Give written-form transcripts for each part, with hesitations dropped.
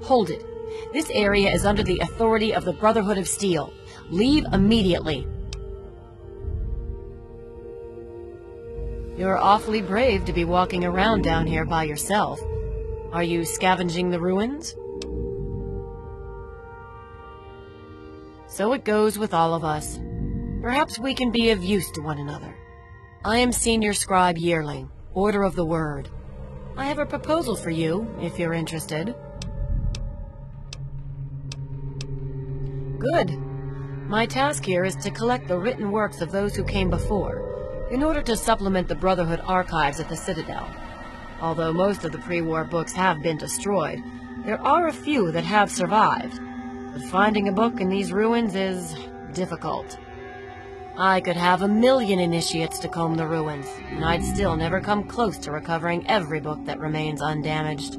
Hold it. This area is under the authority of the Brotherhood of Steel. Leave immediately. You're awfully brave to be walking around down here by yourself. Are you scavenging the ruins? So it goes with all of us. Perhaps we can be of use to one another. I am Senior Scribe Yearling, Order of the Word. I have a proposal for you, if you're interested. Good. My task here is to collect the written works of those who came before, in order to supplement the Brotherhood archives at the Citadel. Although most of the pre-war books have been destroyed, there are a few that have survived. But finding a book in these ruins is difficult. I could have 1,000,000 initiates to comb the ruins, and I'd still never come close to recovering every book that remains undamaged.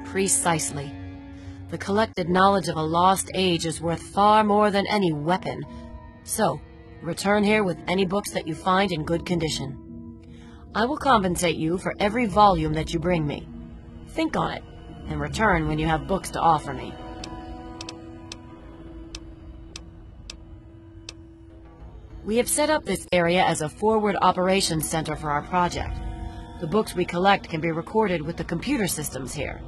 Precisely. The collected knowledge of a lost age is worth far more than any weapon. So, return here with any books that you find in good condition. I will compensate you for every volume that you bring me. Think on it, and return when you have books to offer me. We have set up this area as a forward operations center for our project. The books we collect can be recorded with the computer systems here.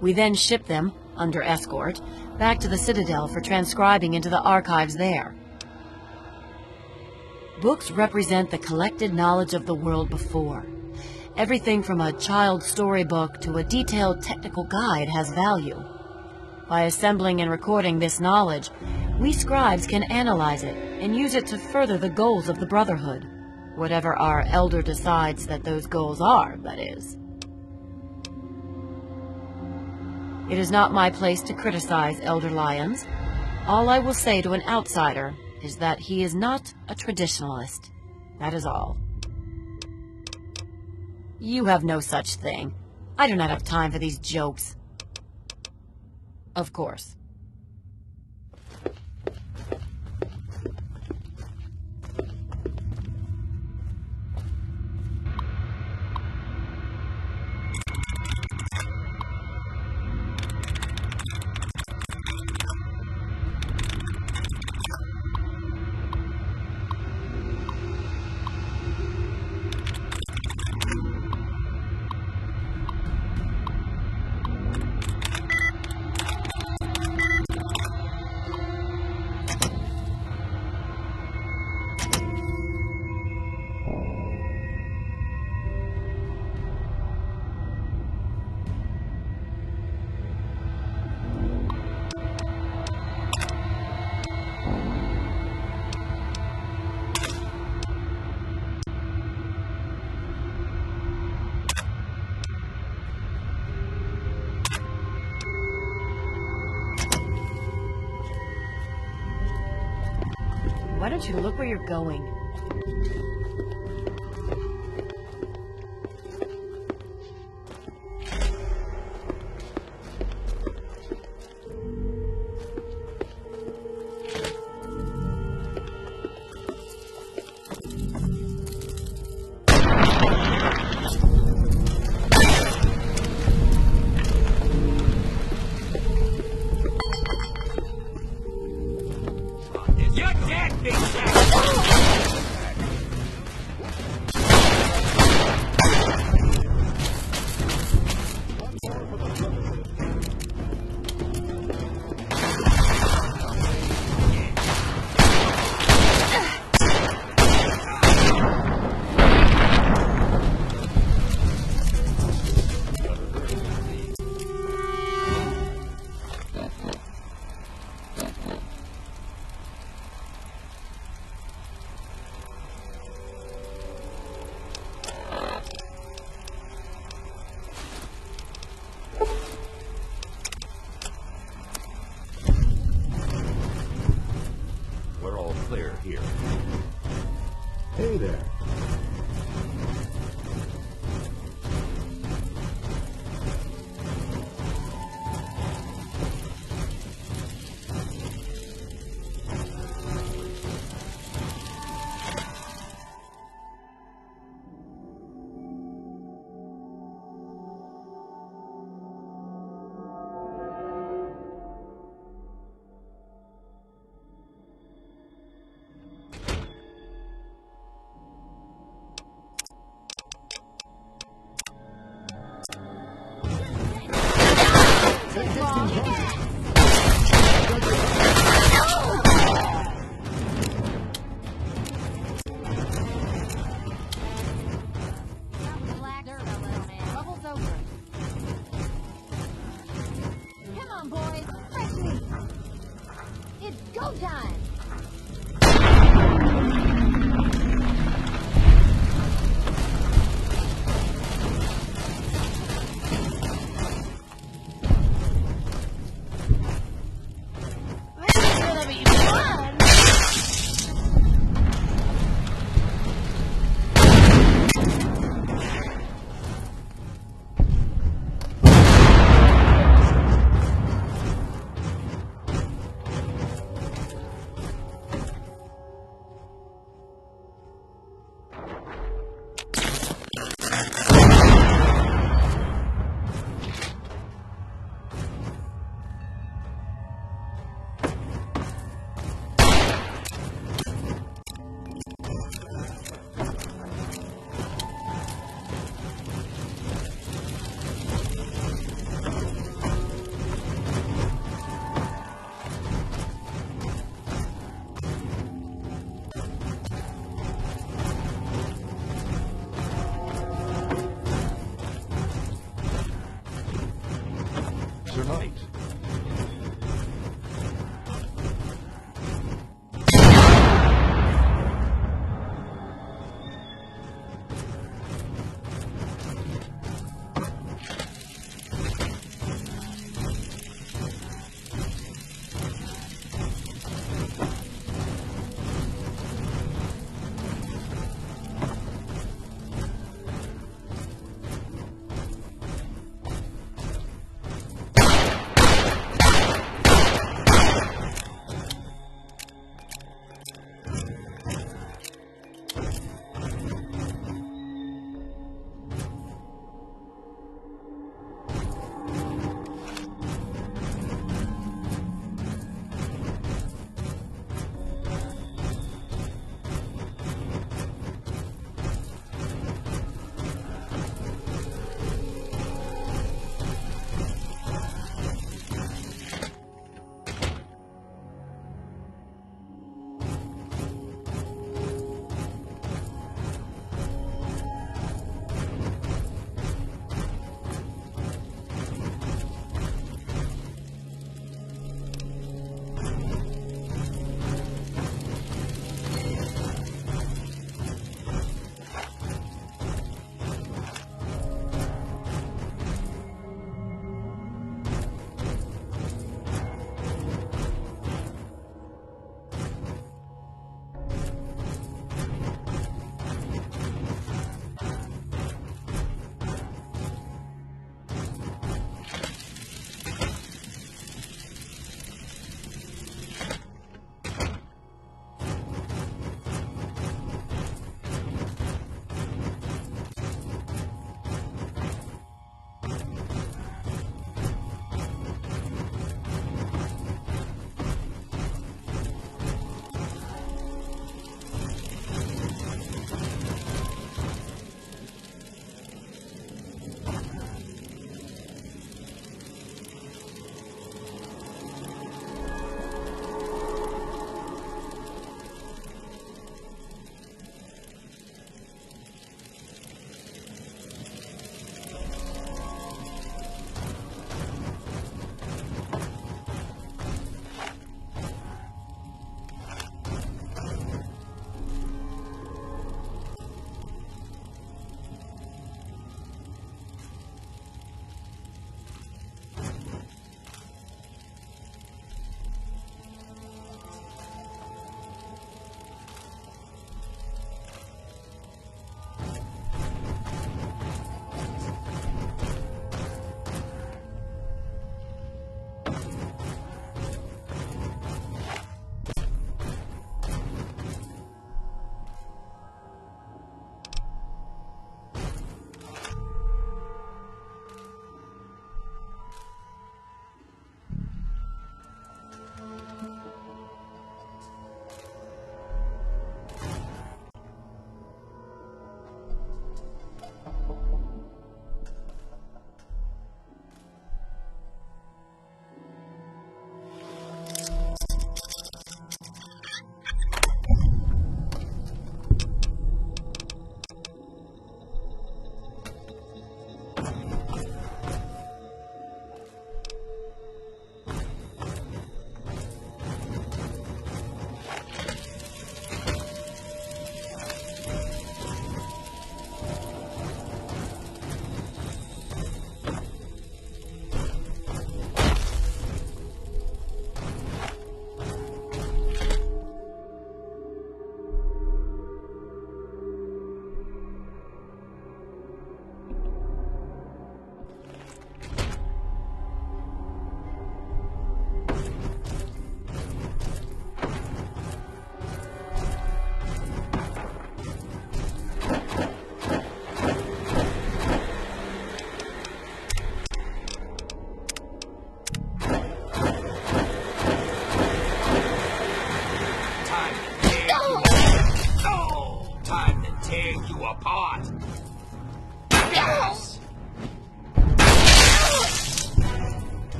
We then ship them, under escort, back to the Citadel for transcribing into the archives there. Books represent the collected knowledge of the world before. Everything from a child's storybook to a detailed technical guide has value. By assembling and recording this knowledge, we scribes can analyze it and use it to further the goals of the Brotherhood. Whatever our Elder decides that those goals are, that is. It is not my place to criticize Elder Lyons. All I will say to an outsider is that he is not a traditionalist. That is all. You have no such thing. I do not have time for these jokes. Of course. Why don't you look where you're going? Here. Hey there. Relax, little man. Bubble's over. Come on, boys. Fresh meat. It's go time. Sir Knight.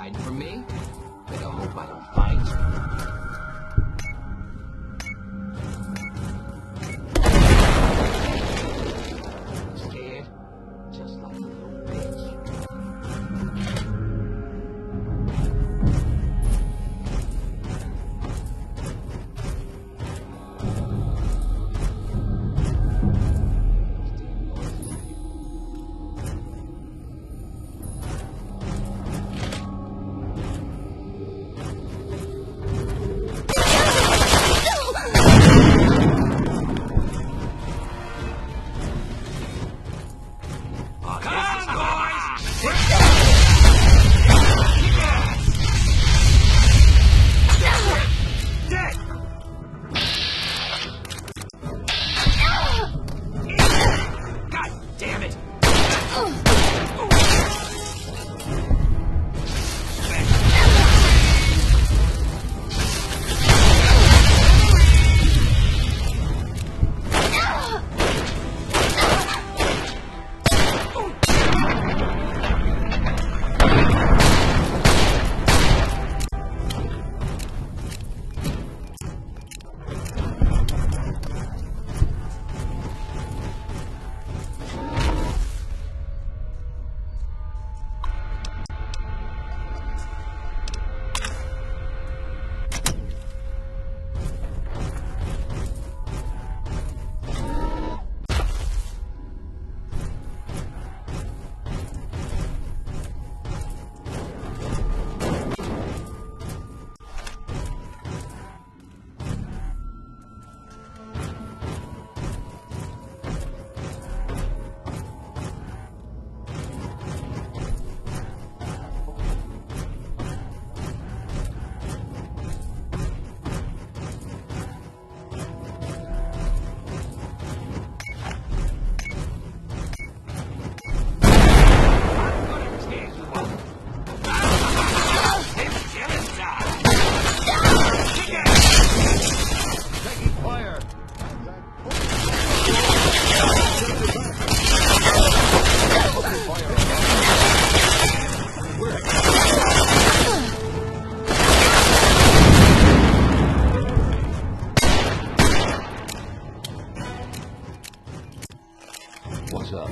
hiding from me? Better hope I don't find you. Scared? Just like a little bitch. What's up?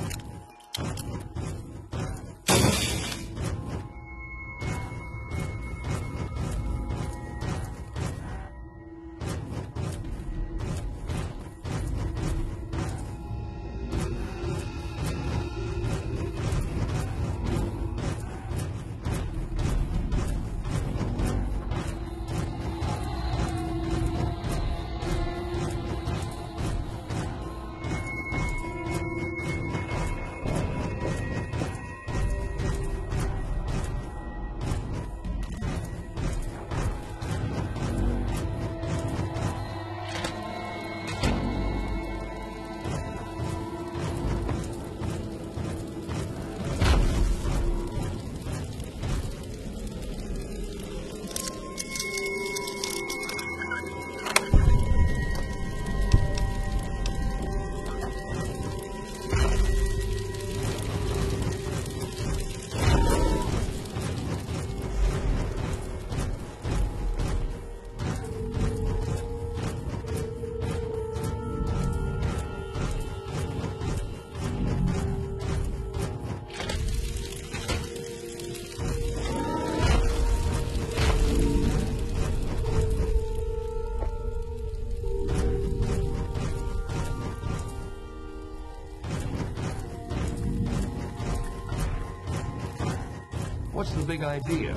What's the big idea?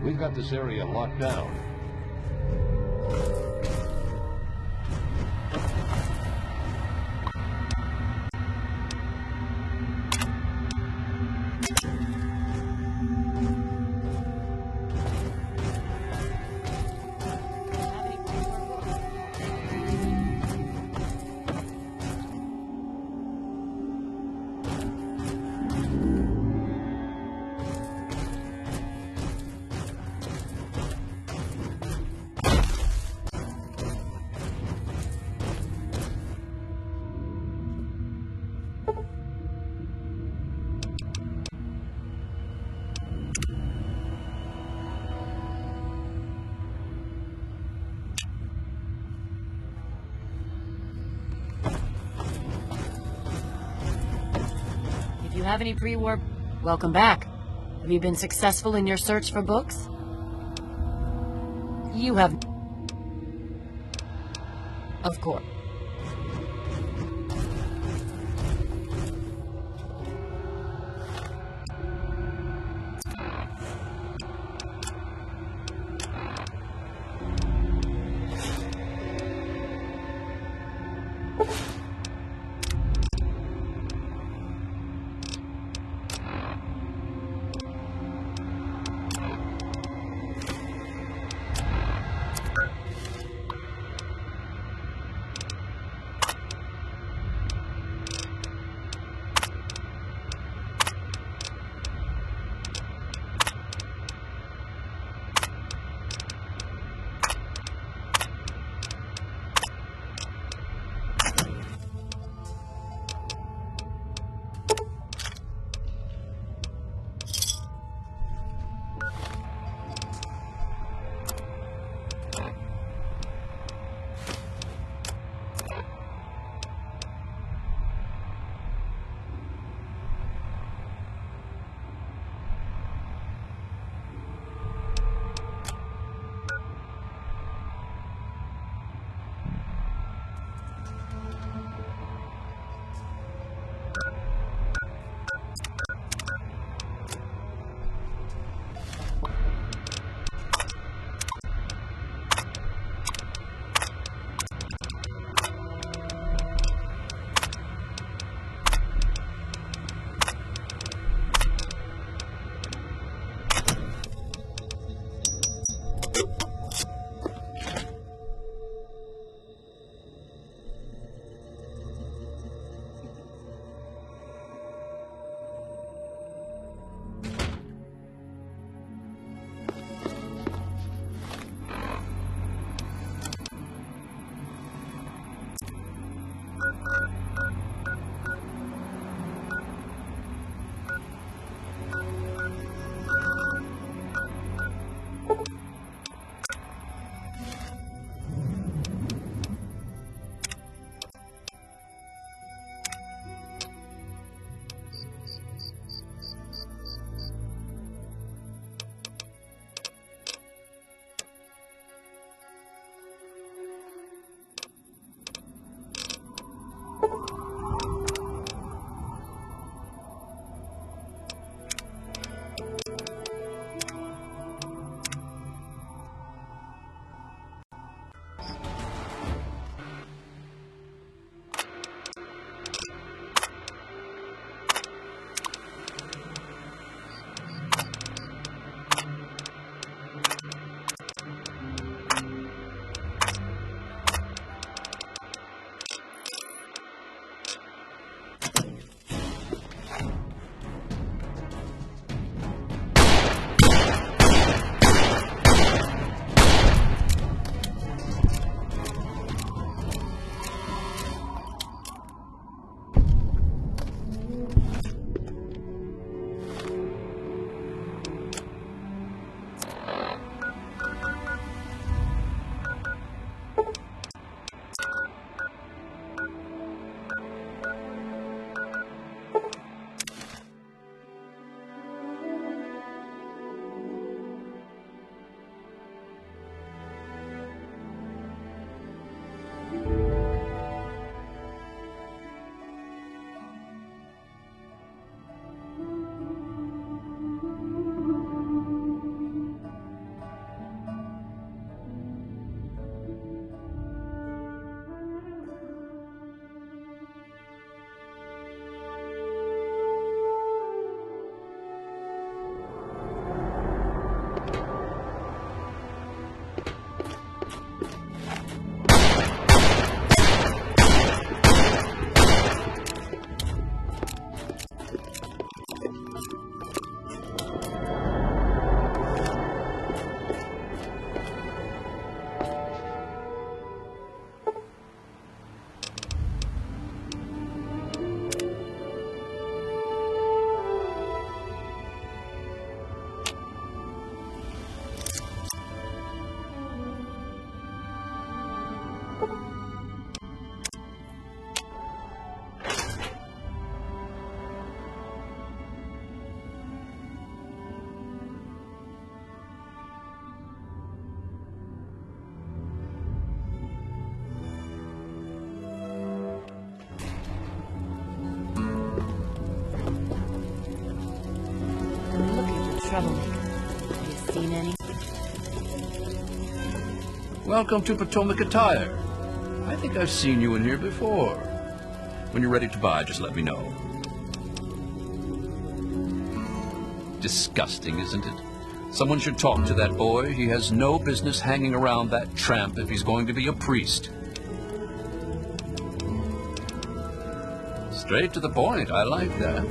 We've got this area locked down. have any pre-war... Welcome back. Have you been successful in your search for books? You have... Of course. troublemaker. Have you seen any? Welcome to Potomac Attire. I think I've seen you in here before. When you're ready to buy, just let me know. Disgusting, isn't it? Someone should talk to that boy. He has no business hanging around that tramp if he's going to be a priest. Straight to the point. I like that.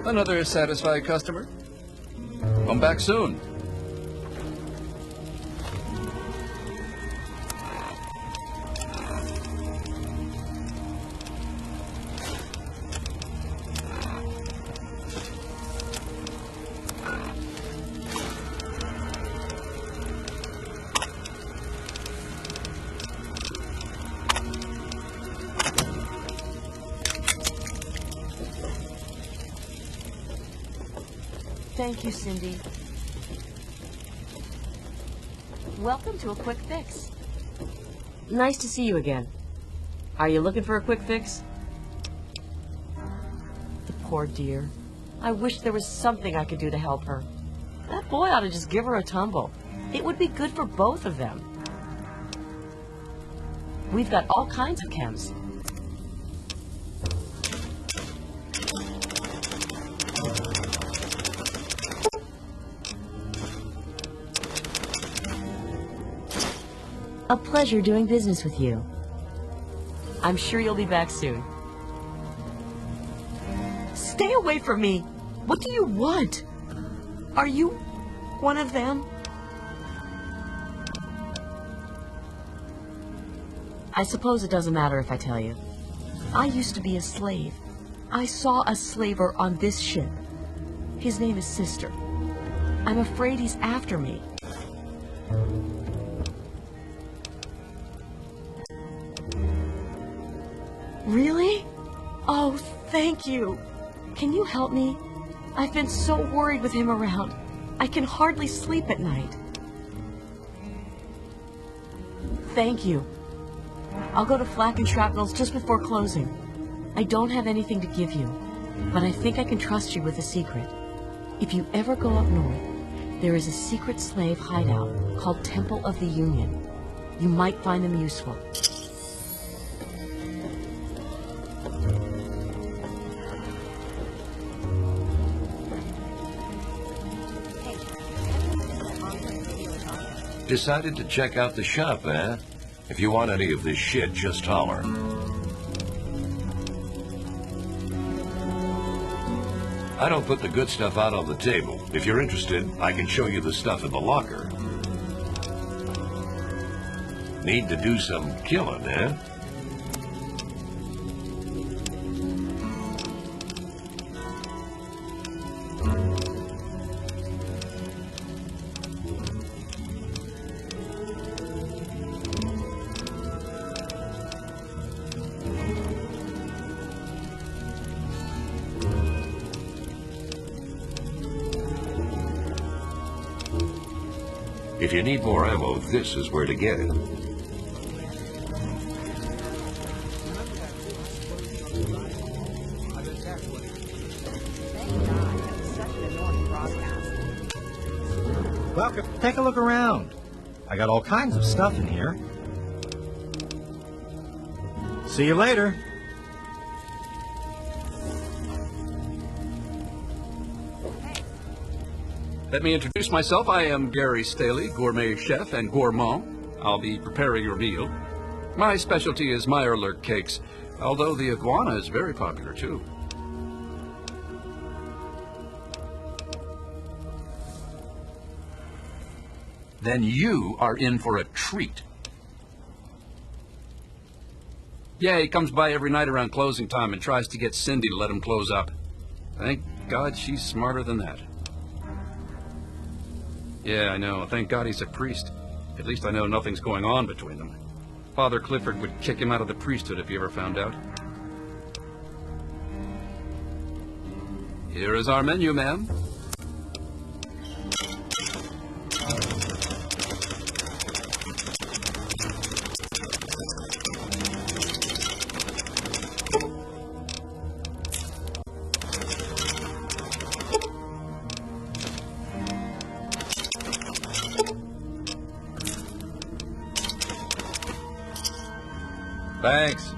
Another satisfied customer. Come back soon. Thank you, Cindy. Welcome to a quick fix. Nice to see you again. Are you looking for a quick fix? The poor dear. I wish there was something I could do to help her. That boy ought to just give her a tumble. It would be good for both of them. We've got all kinds of chems. A pleasure doing business with you. I'm sure you'll be back soon. Stay away from me! What do you want? Are you one of them? I suppose it doesn't matter if I tell you. I used to be a slave. I saw a slaver on this ship. His name is Sister. I'm afraid he's after me. Really? Oh, thank you. Can you help me? I've been so worried with him around. I can hardly sleep at night. Thank you. I'll go to Flak and Shrapnel's just before closing. I don't have anything to give you, but I think I can trust you with a secret. If you ever go up north, there is a secret slave hideout called Temple of the Union. You might find them useful. Decided to check out the shop, eh? If you want any of this shit, just holler. I don't put the good stuff out on the table. If you're interested, I can show you the stuff in the locker. Need to do some killing, eh? If you need more ammo, this is where to get it. Welcome. Take a look around. I got all kinds of stuff in here. See you later. Let me introduce myself. I am Gary Staley, gourmet chef and gourmand. I'll be preparing your meal. My specialty is Meyerlurk cakes, although the iguana is very popular too. Then you are in for a treat. Yeah, he comes by every night around closing time and tries to get Cindy to let him close up. Thank God she's smarter than that. Yeah, I know. Thank God he's a priest. At least I know nothing's going on between them. Father Clifford would kick him out of the priesthood if he ever found out. Here is our menu, ma'am. Thanks.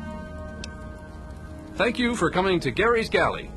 Thank you for coming to Gary's Galley.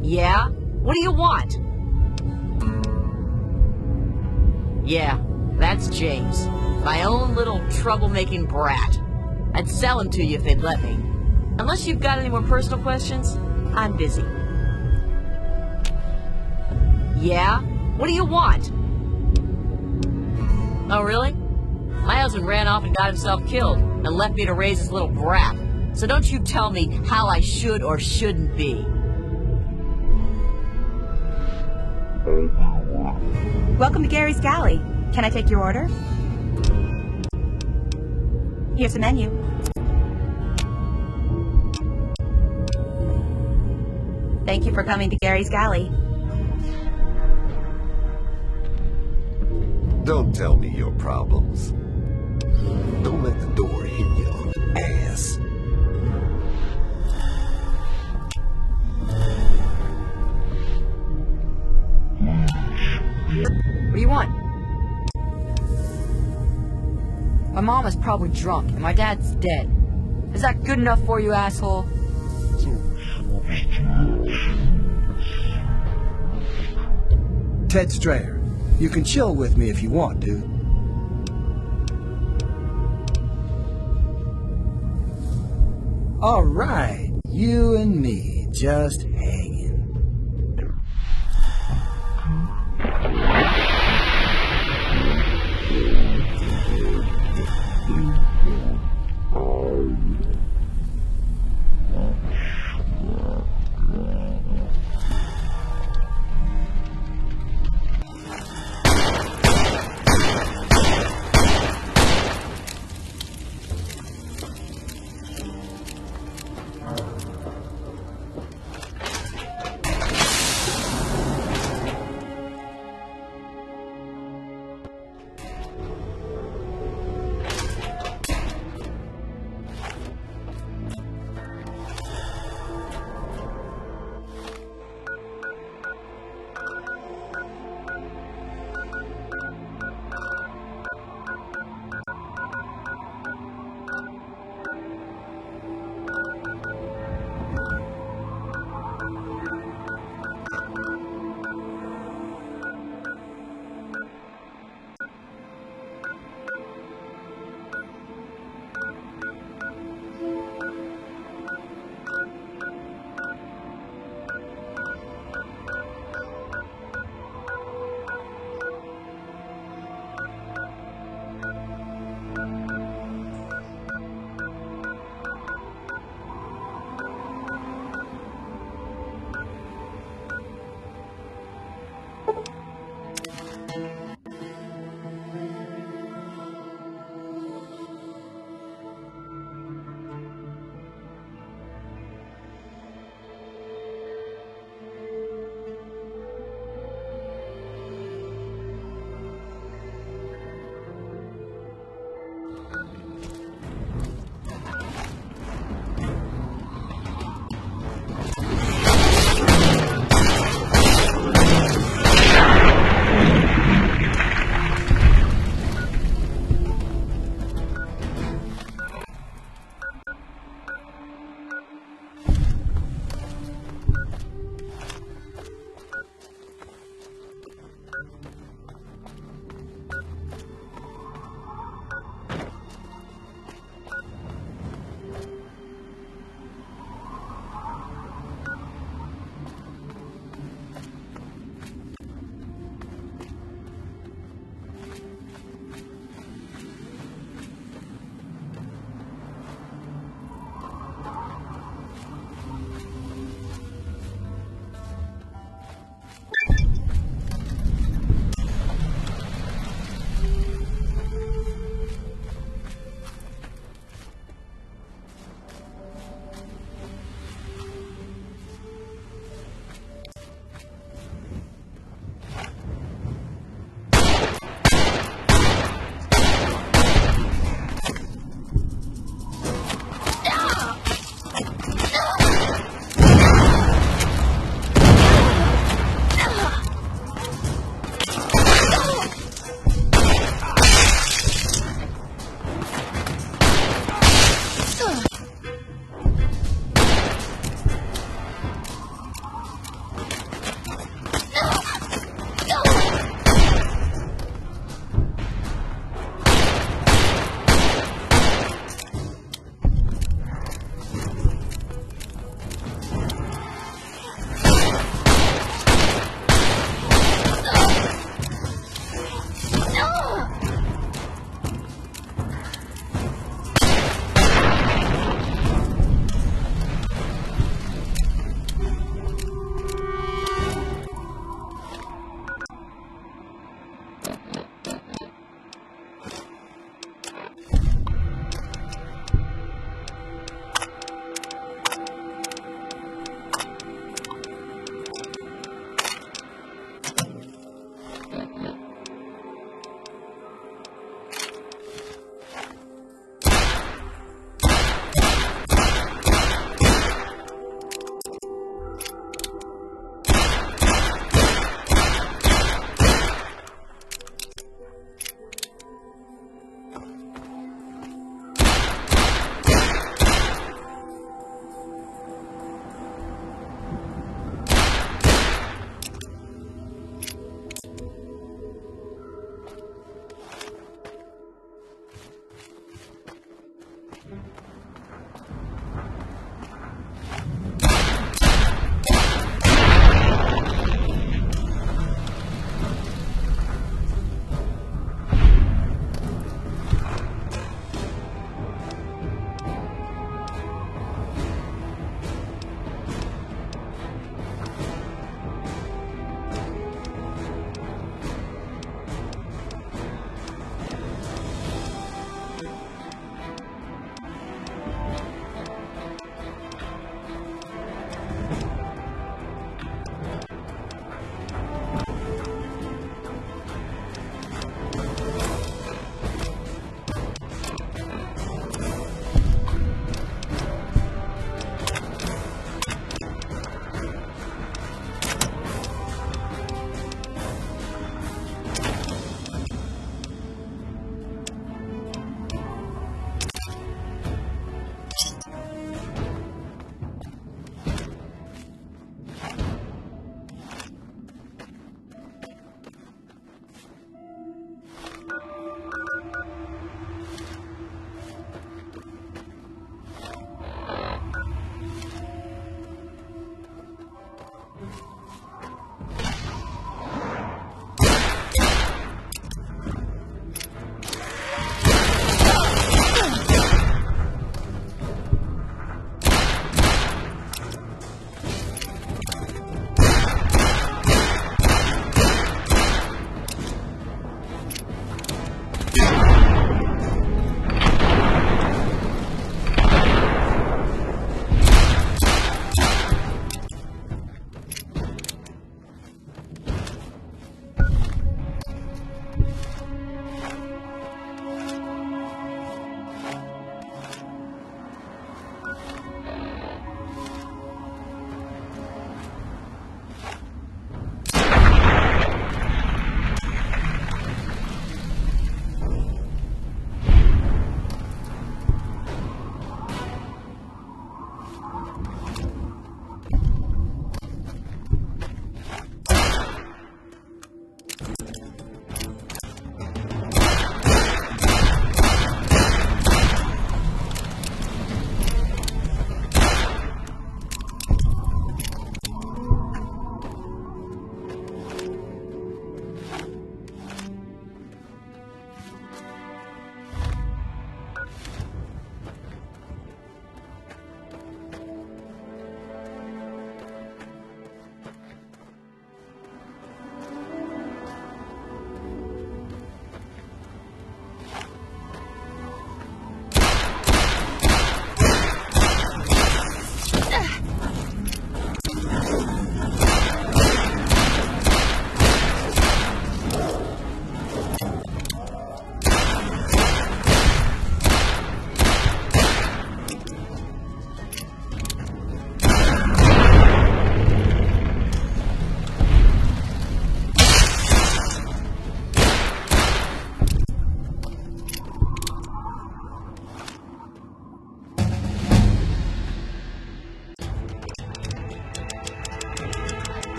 Yeah? What do you want? Yeah, that's James. My own little troublemaking brat. I'd sell him to you if they'd let me. Unless you've got any more personal questions, I'm busy. Yeah? What do you want? Oh, really? My husband ran off and got himself killed and left me to raise his little brat. So don't you tell me how I should or shouldn't be. Welcome to Gary's Galley. Can I take your order? Here's the menu. Thank you for coming to Gary's Galley. Don't tell me your problems. Don't let the door hit you on the ass. What do you want? My mom is probably drunk, and my dad's dead. Is that good enough for you, asshole? Ted Strayer, you can chill with me if you want, dude. All right, you and me, just hanging.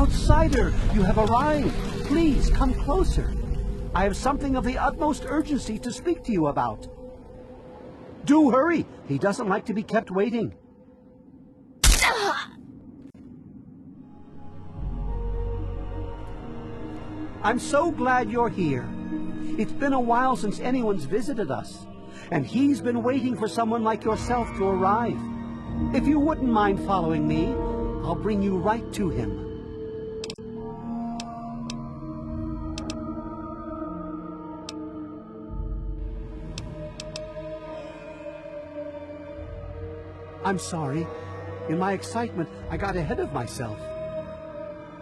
Outsider, you have arrived. Please come closer. I have something of the utmost urgency to speak to you about. Do hurry. He doesn't like to be kept waiting. I'm so glad you're here. It's been a while since anyone's visited us, and he's been waiting for someone like yourself to arrive. If you wouldn't mind following me, I'll bring you right to him. I'm sorry. In my excitement, I got ahead of myself.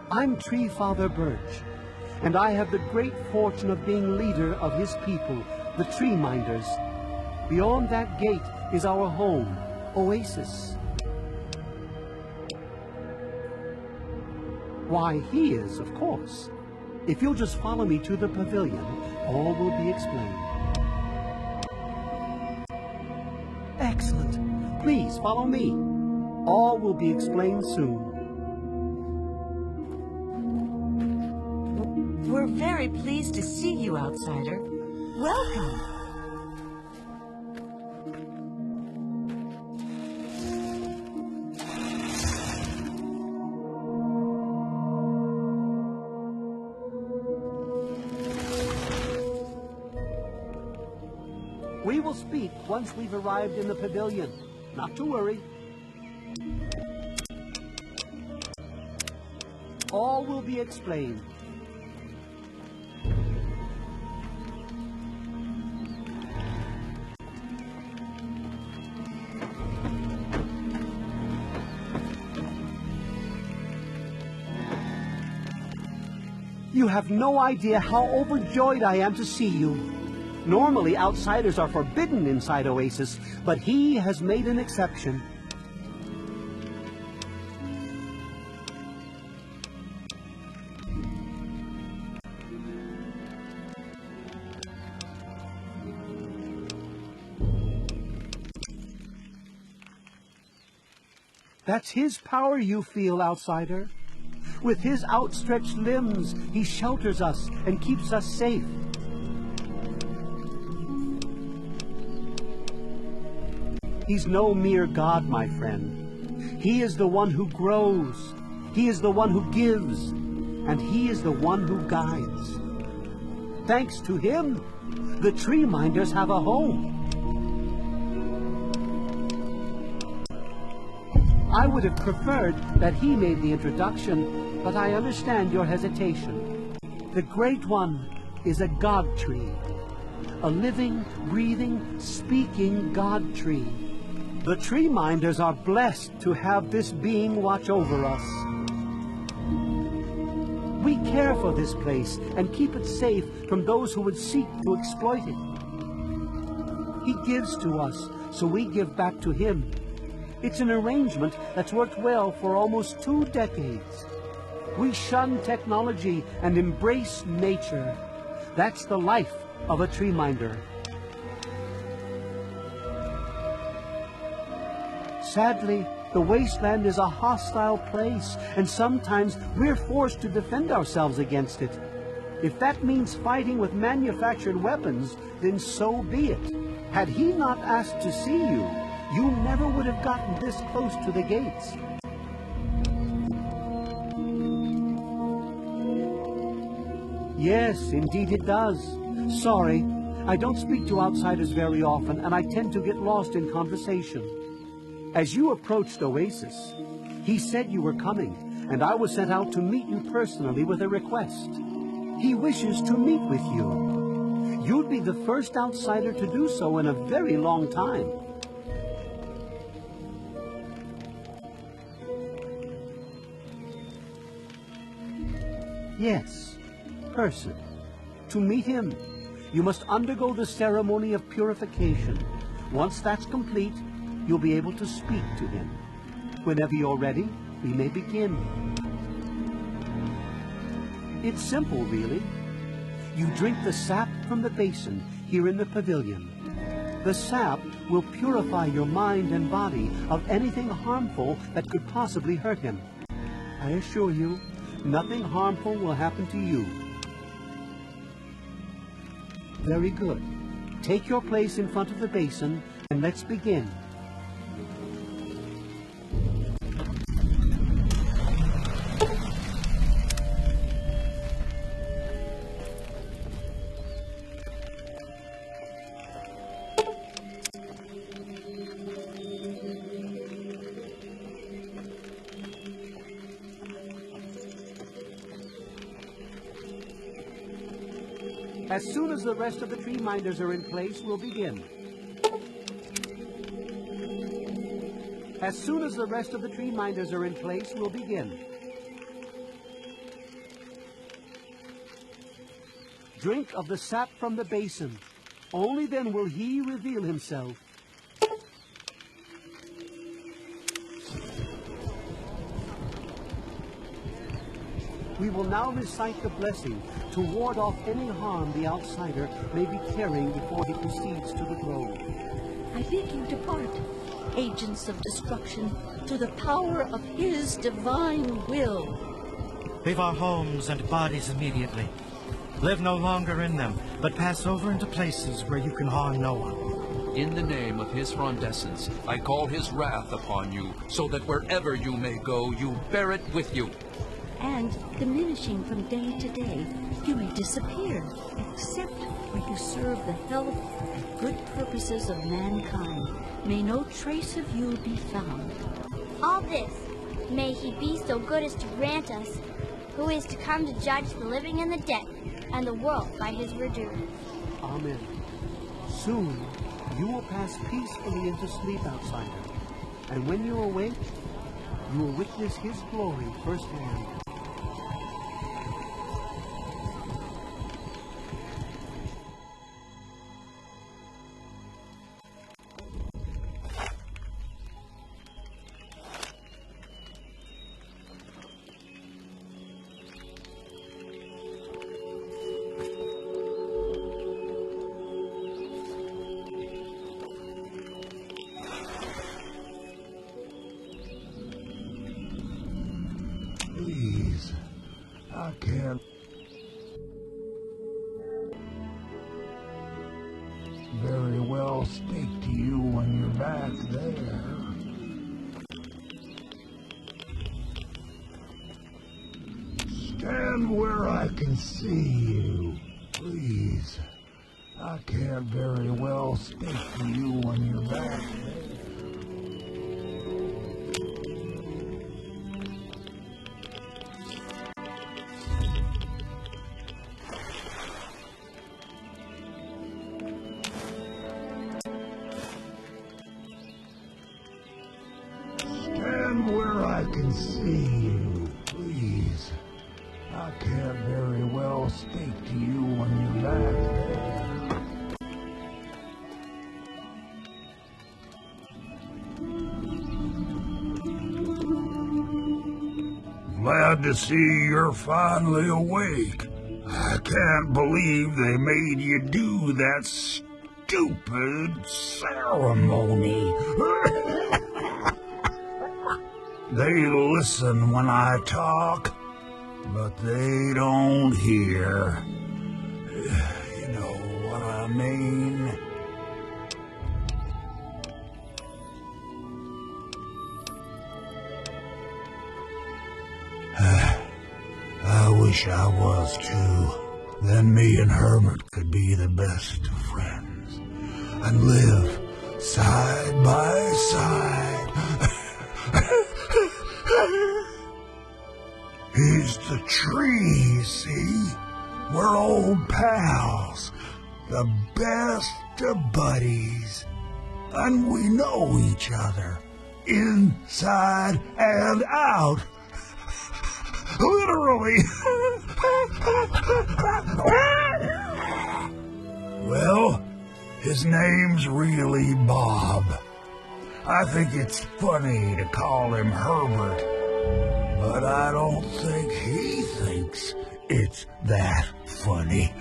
I'm Tree Father Birch, and I have the great fortune of being leader of his people, the Tree Minders. Beyond that gate is our home, Oasis. Why, he is, of course. If you'll just follow me to the pavilion, all will be explained. Excellent. Please follow me. All will be explained soon. We're very pleased to see you, Outsider. Welcome. We will speak once we've arrived in the pavilion. Not to worry. All will be explained. You have no idea how overjoyed I am to see you. Normally, outsiders are forbidden inside Oasis, but he has made an exception. That's his power you feel, outsider. With his outstretched limbs, he shelters us and keeps us safe. He's no mere god, my friend. He is the one who grows. He is the one who gives. And he is the one who guides. Thanks to him, the Tree Minders have a home. I would have preferred that he made the introduction, but I understand your hesitation. The Great One is a god tree. A living, breathing, speaking god tree. The Tree Minders are blessed to have this being watch over us. We care for this place and keep it safe from those who would seek to exploit it. He gives to us, so we give back to him. It's an arrangement that's worked well for almost 2 decades. We shun technology and embrace nature. That's the life of a Tree Minder. Sadly, the wasteland is a hostile place, and sometimes we're forced to defend ourselves against it. If that means fighting with manufactured weapons, then so be it. Had he not asked to see you, you never would have gotten this close to the gates. Yes, indeed it does. Sorry, I don't speak to outsiders very often, and I tend to get lost in conversation. As you approached Oasis, he said you were coming, and I was sent out to meet you personally with a request. He wishes to meet with you. You'd be the first outsider to do so in a very long time. Yes, person. To meet him, you must undergo the ceremony of purification. Once that's complete, you'll be able to speak to him. Whenever you're ready, we may begin. It's simple, really. You drink the sap from the basin here in the pavilion. The sap will purify your mind and body of anything harmful that could possibly hurt him. I assure you, Nothing harmful will happen to you. Very good. Take your place in front of the basin, and let's begin. As soon as the rest of the tree minders are in place, we'll begin. As soon as the rest of the tree minders are in place, we'll begin. Drink of the sap from the basin. Only then will he reveal himself. We will now recite the blessing to ward off any harm the outsider may be carrying before he proceeds to the grove. I bid you depart, agents of destruction, to the power of his divine will. Leave our homes and bodies immediately. Live no longer in them, but pass over into places where you can harm no one. In the name of his frondescence, I call his wrath upon you, so that wherever you may go, you bear it with you. And, diminishing from day to day, you may disappear, except where you serve the health and good purposes of mankind. May no trace of you be found. All this, may he be so good as to grant us, who is to come to judge the living and the dead, and the world by his verdure. Amen. Soon, you will pass peacefully into sleep, outsider. And when you awake, you will witness his glory firsthand. Please, I can't very well speak to you when you're back there. Stand where I can see you, please. I can't very well speak to you when you're back there. Where I can see you, please. I can't very well speak to you when you're back there. Glad to see you're finally awake. I can't believe they made you do that stupid ceremony. They listen when I talk, but they don't hear. You know what I mean? I wish I was too. Then me and Herbert could be the best of friends and live side by side. He's the tree, see? We're old pals, the best of buddies, and we know each other, inside and out. Literally. Well, his name's really Bob. I think it's funny to call him Herbert, but I don't think he thinks it's that funny.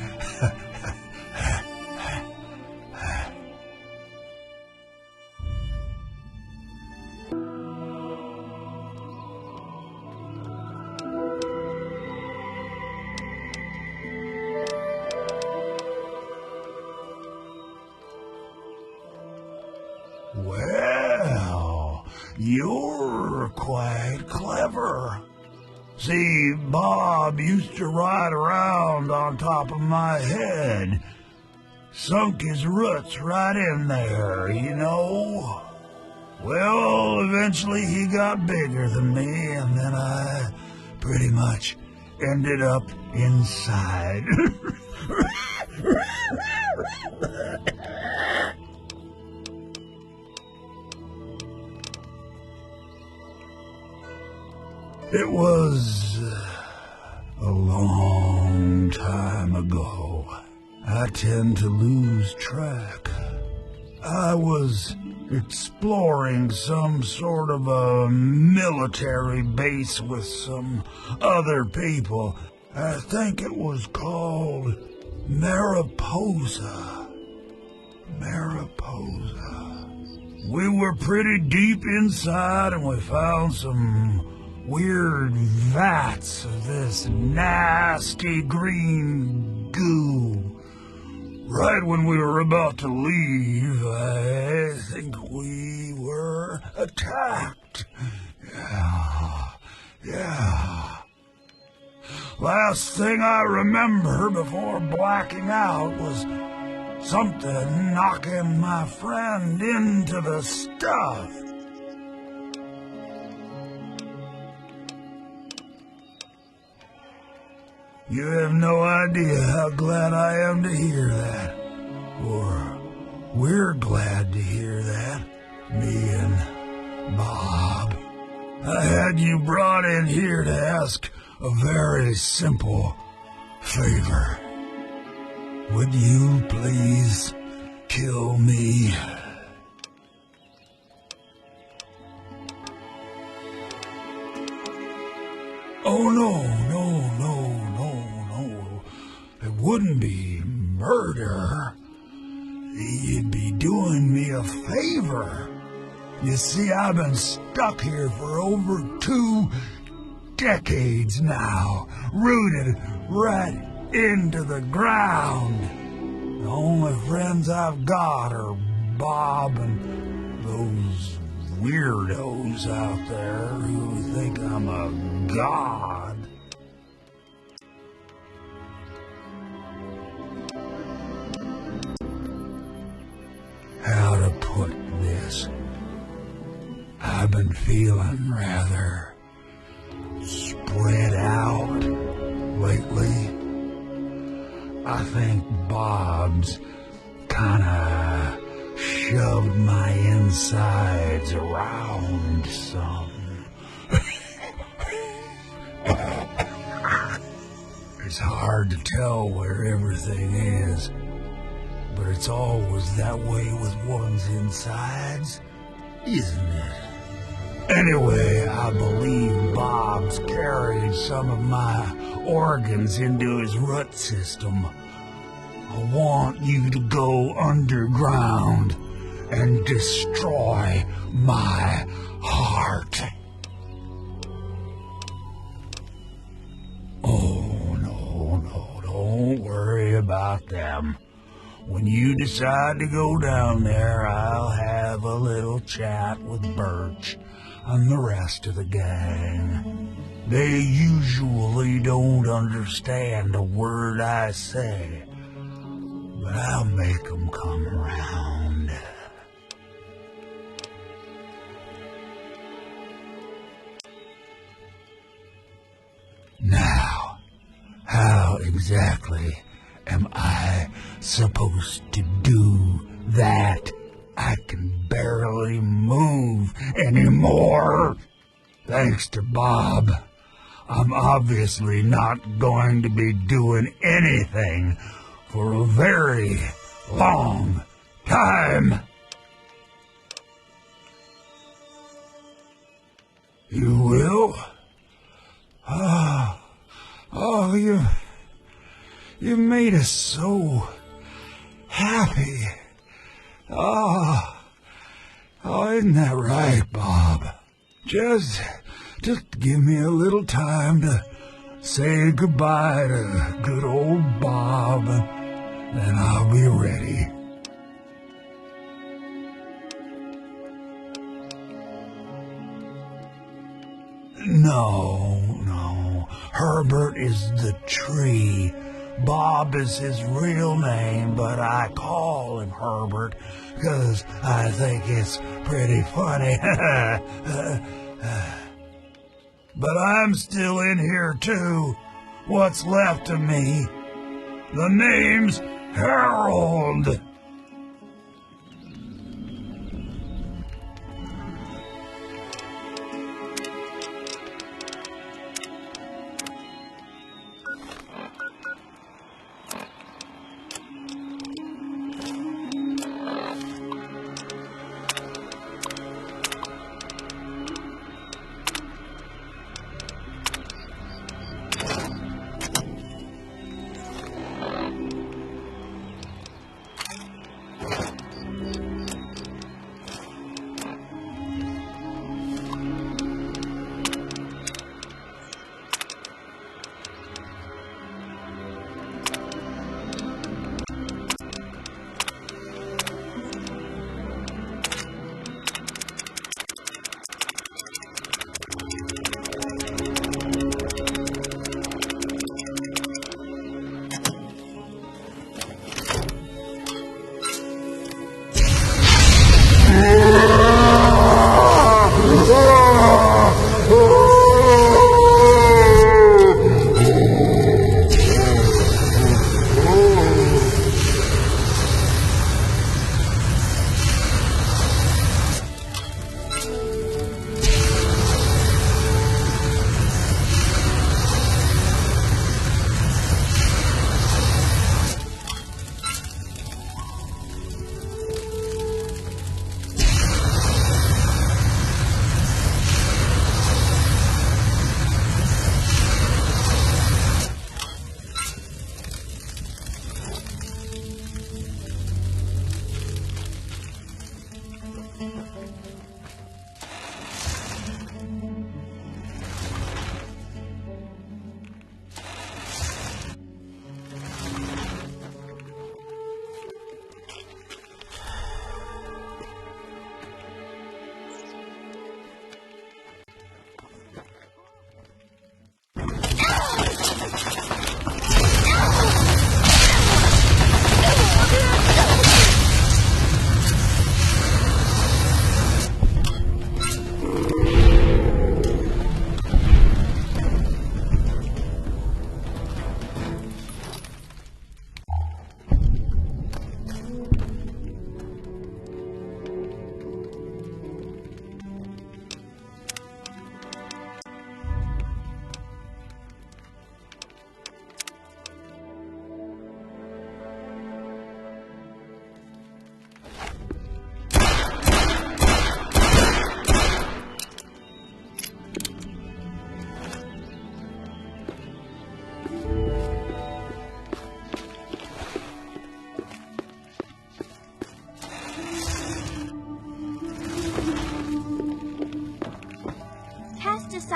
Well, you're quite clever. See, Bob used to ride around on top of my head. Sunk his roots right in there, you know. Well, eventually he got bigger than me, and then I pretty much ended up inside. It was a long time ago. I tend to lose track. I was exploring some sort of a military base with some other people. I think it was called Mariposa. Mariposa. We were pretty deep inside and we found some weird vats of this nasty green goo. Right when we were about to leave, I think we were attacked. Yeah. Last thing I remember before blacking out was something knocking my friend into the stuff. You have no idea how glad I am to hear that. Or we're glad to hear that, me and Bob. I had you brought in here to ask a very simple favor. Would you please kill me? Oh, no. It wouldn't be murder. You'd be doing me a favor. You see, I've been stuck here for over 2 decades now, rooted right into the ground. The only friends I've got are Bob and those weirdos out there who think I'm a god. How to put this? I've been feeling rather spread out lately. I think Bob's kinda shoved my insides around some. It's hard to tell where everything is, but it's always that way with one's insides, isn't it? Anyway, I believe Bob's carried some of my organs into his root system. I want you to go underground and destroy my heart. Oh, no, don't worry about them. When you decide to go down there, I'll have a little chat with Birch and the rest of the gang. They usually don't understand a word I say, but I'll make them come around. Now, how exactly am I supposed to do that? I can barely move anymore. Thanks to Bob, I'm obviously not going to be doing anything for a very long time. You will? Oh, you made us so happy. Oh, isn't that right, Bob? Just give me a little time to say goodbye to good old Bob, and then I'll be ready. No. Herbert is the tree. Bob is his real name, but I call him Herbert because I think it's pretty funny. But I'm still in here too. What's left of me? The name's Harold.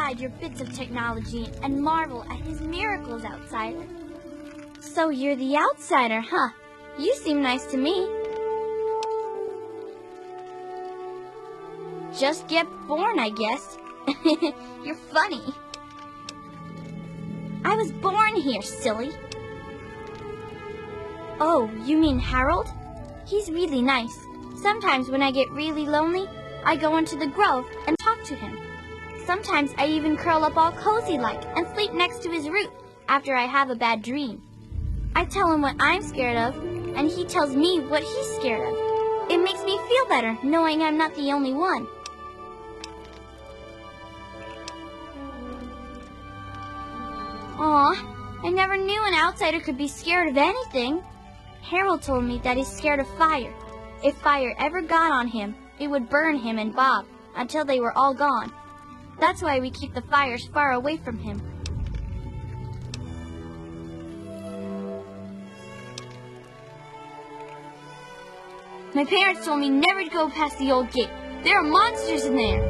aside your bits of technology and marvel at his miracles, outsider. So you're the outsider, huh? You seem nice to me. Just get born, I guess. You're funny. I was born here, silly. Oh, you mean Harold? He's really nice. Sometimes when I get really lonely, I go into the grove and talk to him. Sometimes I even curl up all cozy-like and sleep next to his root after I have a bad dream. I tell him what I'm scared of, and he tells me what he's scared of. It makes me feel better knowing I'm not the only one. Aw, I never knew an outsider could be scared of anything. Harold told me that he's scared of fire. If fire ever got on him, it would burn him and Bob until they were all gone. That's why we keep the fires far away from him. My parents told me never to go past the old gate. There are monsters in there.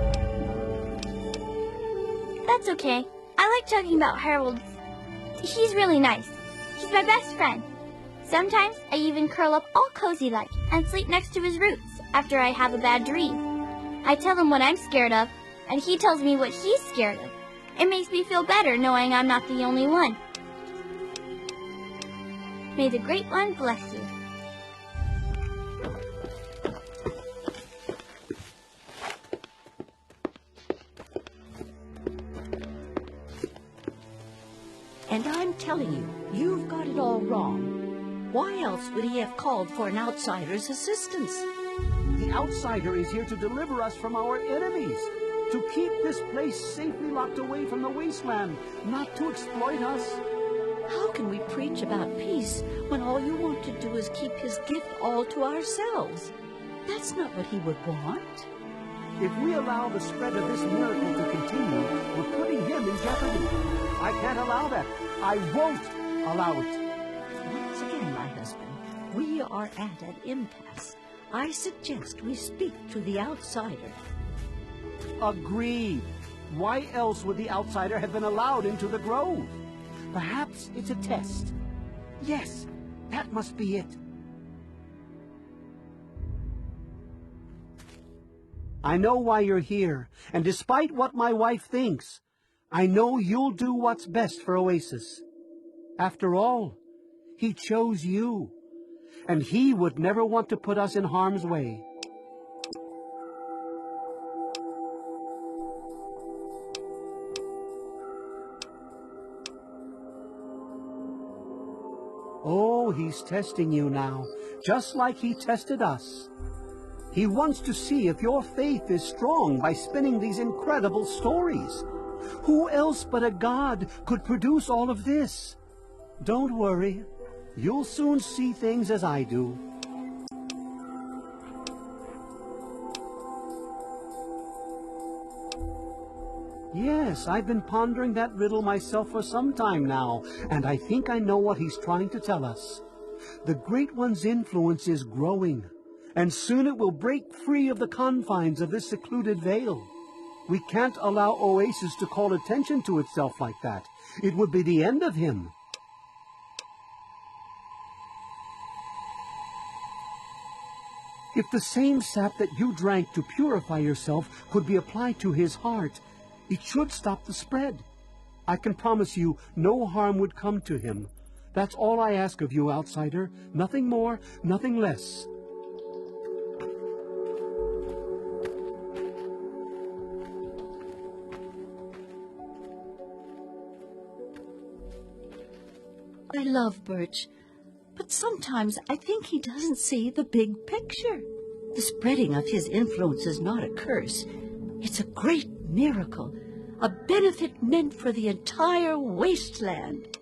That's okay. I like talking about Harold. He's really nice. He's my best friend. Sometimes I even curl up all cozy-like and sleep next to his roots after I have a bad dream. I tell him what I'm scared of, and he tells me what he's scared of. It makes me feel better knowing I'm not the only one. May the Great One bless you. And I'm telling you, you've got it all wrong. Why else would he have called for an outsider's assistance? The outsider is here to deliver us from our enemies, to keep this place safely locked away from the wasteland, not to exploit us. How can we preach about peace when all you want to do is keep his gift all to ourselves? That's not what he would want. If we allow the spread of this miracle to continue, we're putting him in jeopardy. I can't allow that. I won't allow it. Once again, my husband, we are at an impasse. I suggest we speak to the outsider. Agreed. Why else would the outsider have been allowed into the grove? Perhaps it's a test. Yes, that must be it. I know why you're here, and despite what my wife thinks, I know you'll do what's best for Oasis. After all, he chose you, and he would never want to put us in harm's way. Oh, he's testing you now, just like he tested us. He wants to see if your faith is strong by spinning these incredible stories. Who else but a god could produce all of this? Don't worry. You'll soon see things as I do. Yes, I've been pondering that riddle myself for some time now, and I think I know what he's trying to tell us. The Great One's influence is growing, and soon it will break free of the confines of this secluded vale. We can't allow Oasis to call attention to itself like that. It would be the end of him. If the same sap that you drank to purify yourself could be applied to his heart, it should stop the spread. I can promise you no harm would come to him. That's all I ask of you, outsider. Nothing more, nothing less. I love Birch, but sometimes I think he doesn't see the big picture. The spreading of his influence is not a curse. It's a great miracle, a benefit meant for the entire wasteland.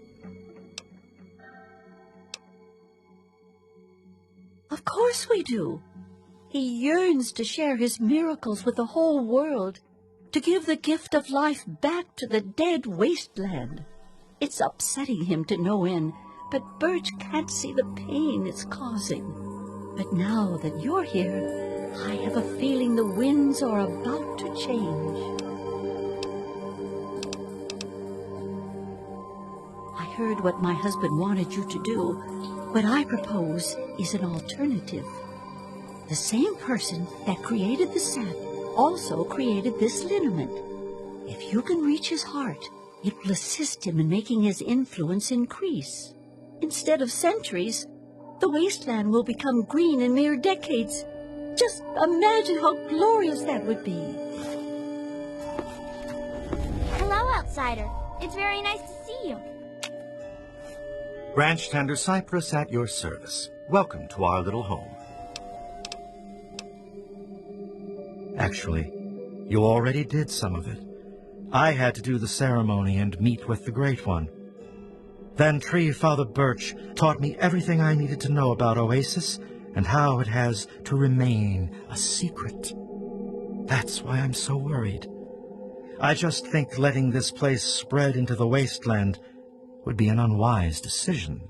Of course we do. He yearns to share his miracles with the whole world, to give the gift of life back to the dead wasteland. It's upsetting him to no end, but Birch can't see the pain it's causing. But now that you're here, I have a feeling the winds are about to change. I heard what my husband wanted you to do. What I propose is an alternative. The same person that created the sap also created this liniment. If you can reach his heart, it will assist him in making his influence increase. Instead of centuries, the wasteland will become green in mere decades. Just imagine how glorious that would be. Hello, outsider. It's very nice to see you. Branch Tender Cypress at your service. Welcome to our little home. Actually, you already did some of it. I had to do the ceremony and meet with the Great One. Then Tree Father Birch taught me everything I needed to know about Oasis and how it has to remain a secret. That's why I'm so worried. I just think letting this place spread into the wasteland would be an unwise decision.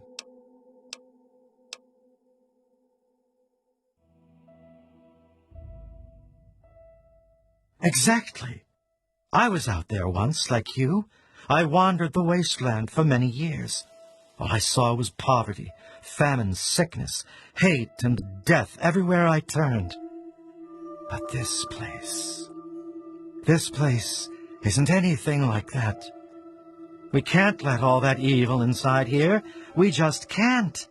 Exactly. I was out there once, like you. I wandered the wasteland for many years. All I saw was poverty, famine, sickness, hate, and death everywhere I turned. But this place isn't anything like that. We can't let all that evil inside here. We just can't.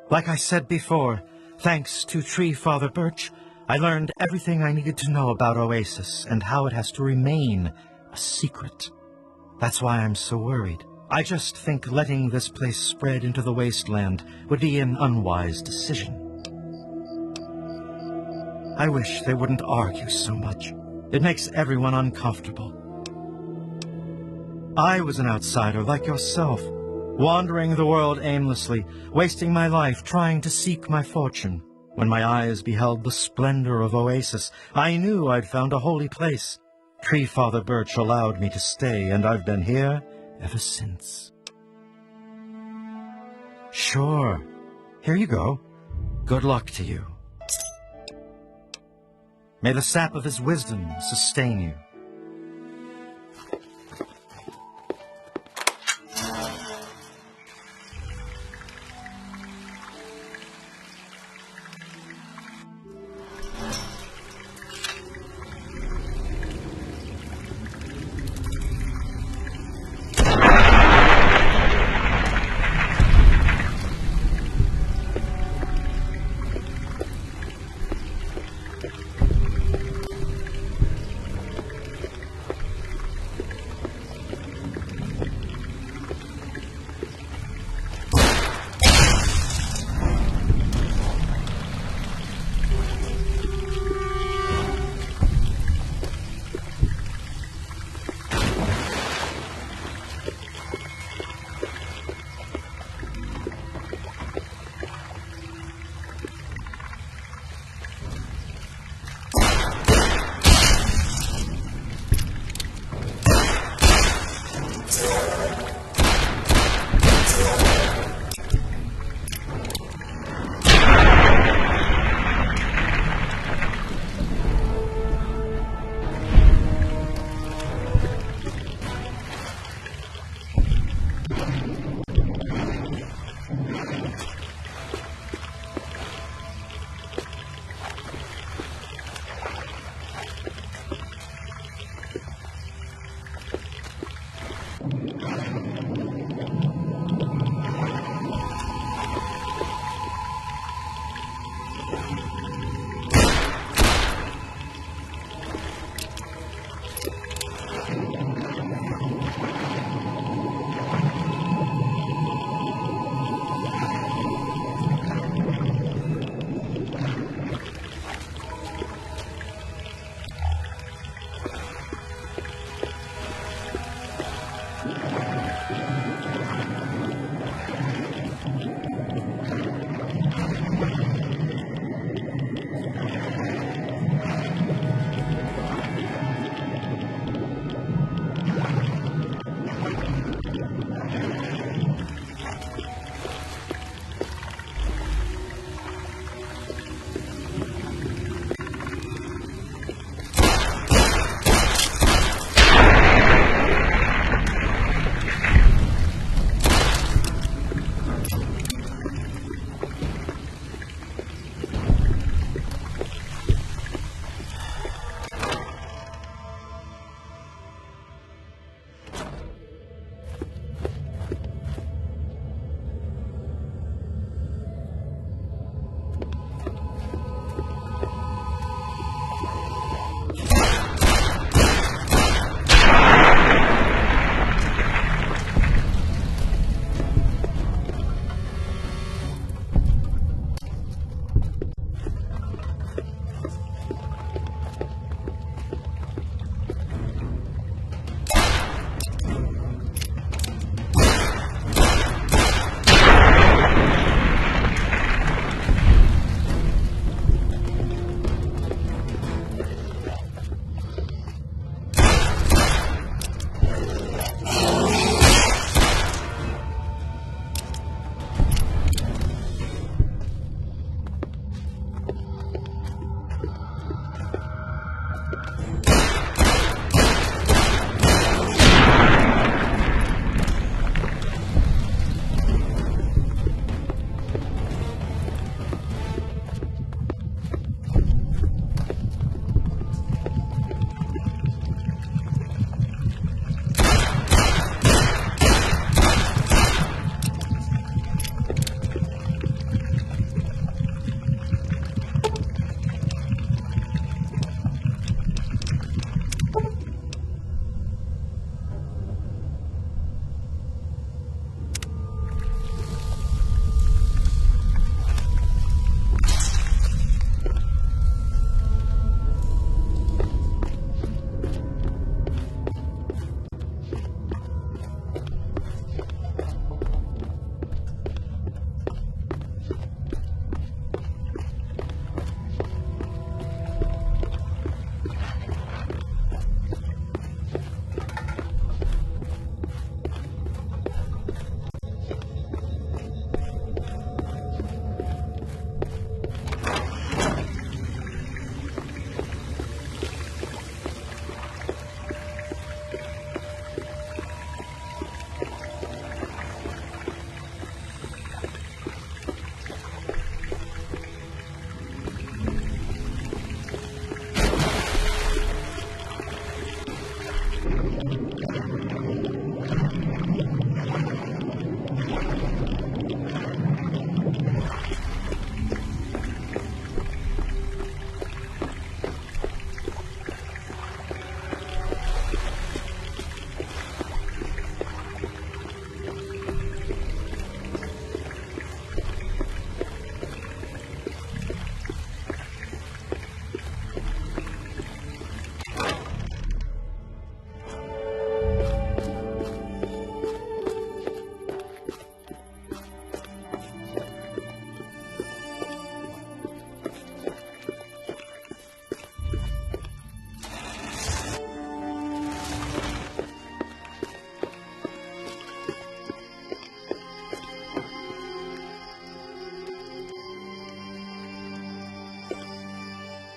Like I said before, thanks to Tree Father Birch, I learned everything I needed to know about Oasis and how it has to remain a secret. That's why I'm so worried. I just think letting this place spread into the wasteland would be an unwise decision. I wish they wouldn't argue so much. It makes everyone uncomfortable. I was an outsider like yourself, wandering the world aimlessly, wasting my life trying to seek my fortune. When my eyes beheld the splendor of Oasis, I knew I'd found a holy place. Tree Father Birch allowed me to stay, and I've been here ever since. Sure. Here you go. Good luck to you. May the sap of his wisdom sustain you.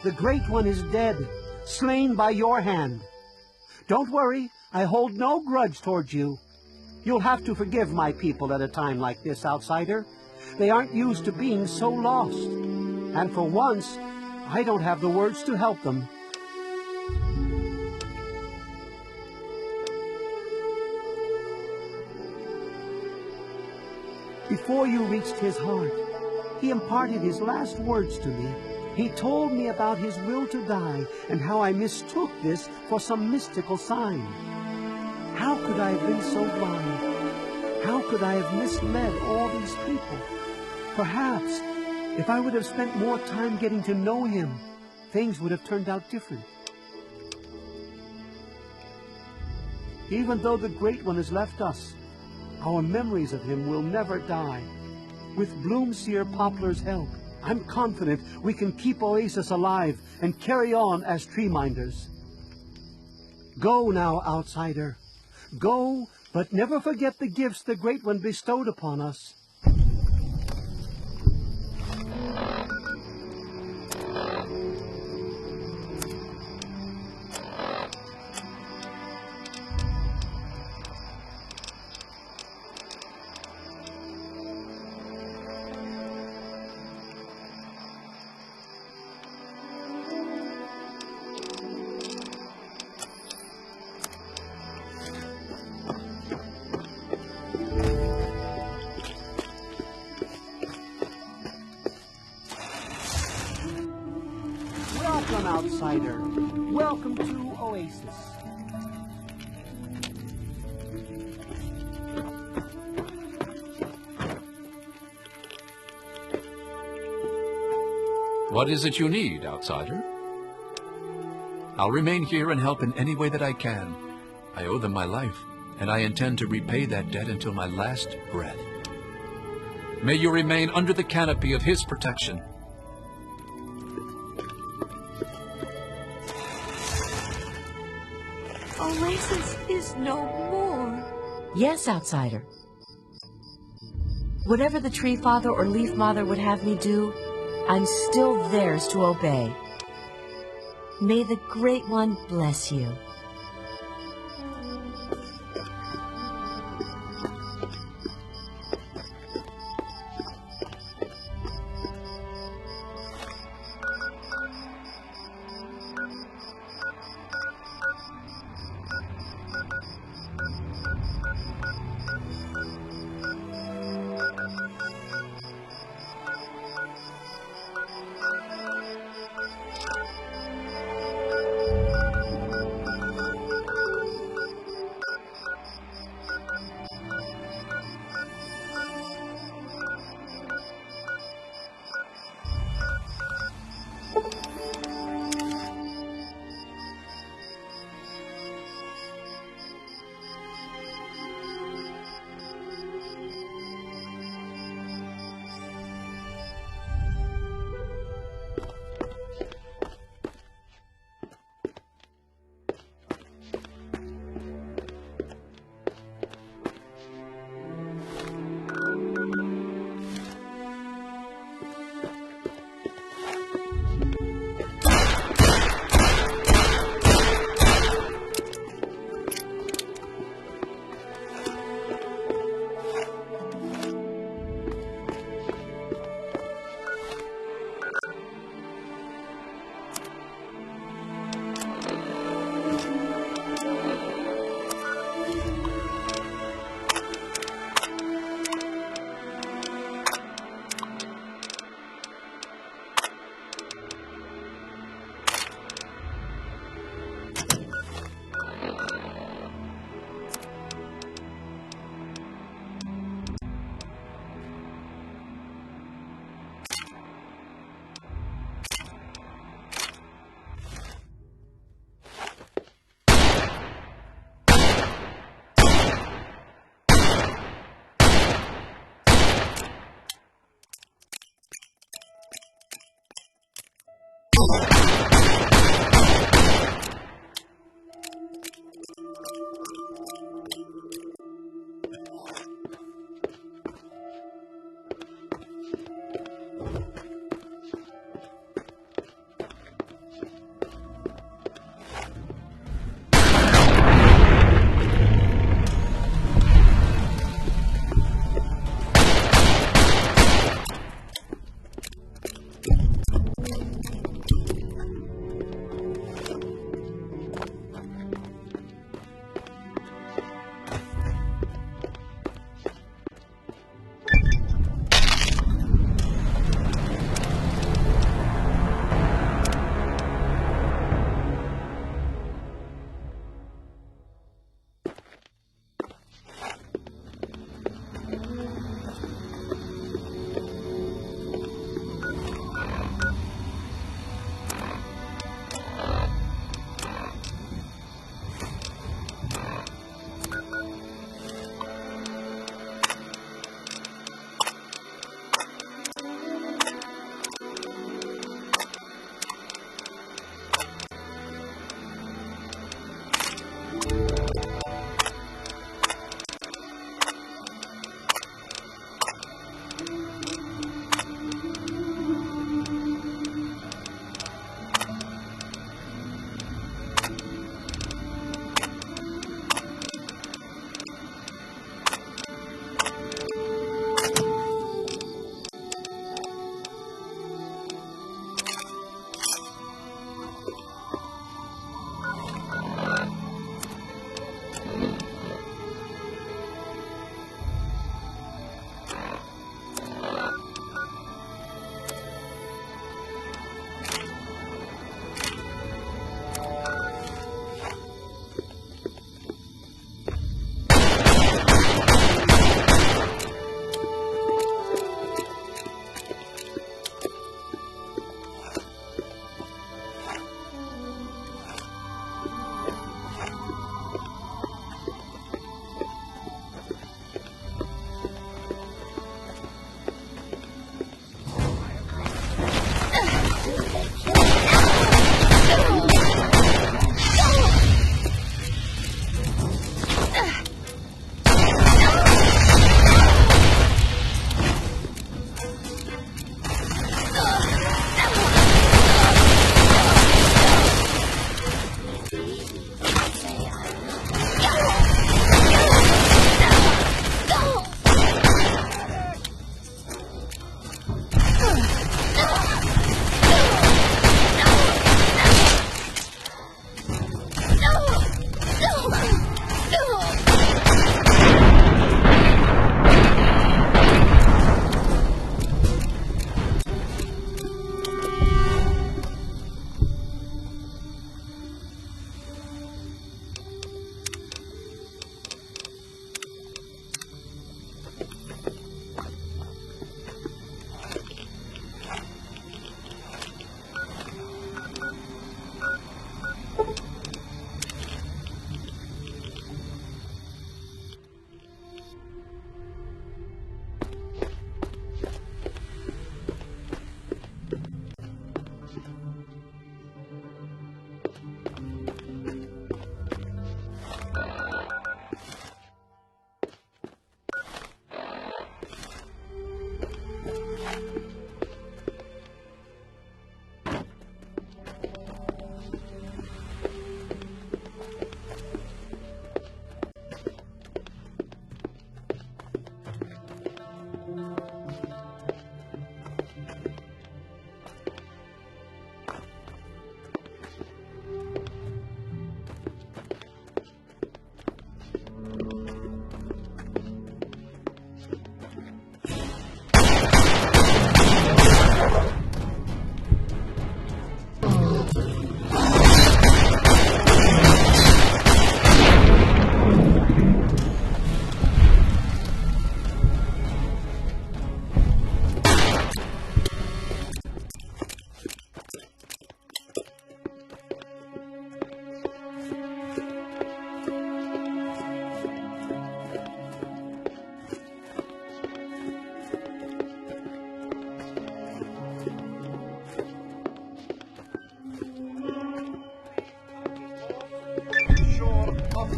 The Great One is dead, slain by your hand. Don't worry, I hold no grudge towards you. You'll have to forgive my people at a time like this, outsider. They aren't used to being so lost. And for once, I don't have the words to help them. Before you reached his heart, he imparted his last words to me. He told me about his will to die and how I mistook this for some mystical sign. How could I have been so blind? How could I have misled all these people? Perhaps, if I would have spent more time getting to know him, things would have turned out different. Even though the Great One has left us, our memories of him will never die. With Bloomseer Poplar's help, I'm confident we can keep Oasis alive and carry on as tree minders. Go now, outsider. Go, but never forget the gifts the Great One bestowed upon us. Welcome, outsider. Welcome to Oasis. What is it you need, outsider? I'll remain here and help in any way that I can. I owe them my life, and I intend to repay that debt until my last breath. May you remain under the canopy of his protection. Oasis is no more. Yes, outsider. Whatever the Tree Father or Leaf Mother would have me do, I'm still theirs to obey. May the Great One bless you.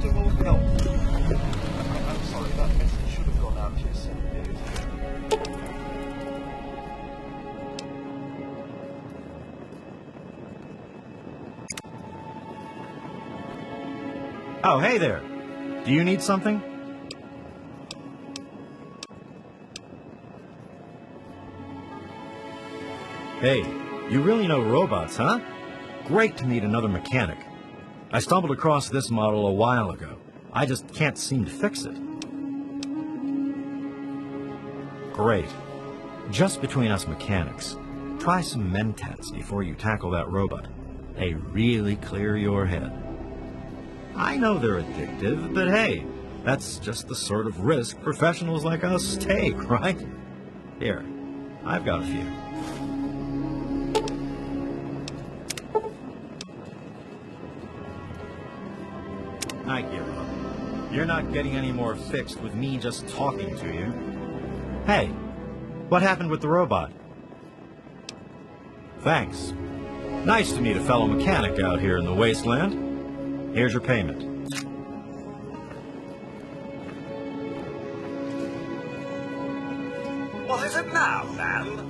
Everything will help. I'm sorry, that message should have gone out to your secretary. Oh, hey there. Do you need something? Hey, you really know robots, huh? Great to meet another mechanic. I stumbled across this model a while ago. I just can't seem to fix it. Great. Just between us mechanics, try some Mentats before you tackle that robot. They really clear your head. I know they're addictive, but hey, that's just the sort of risk professionals like us take, right? Here, I've got a few. I give up. You're not getting any more fixed with me just talking to you. Hey, what happened with the robot? Thanks. Nice to meet a fellow mechanic out here in the wasteland. Here's your payment. What is it now, man?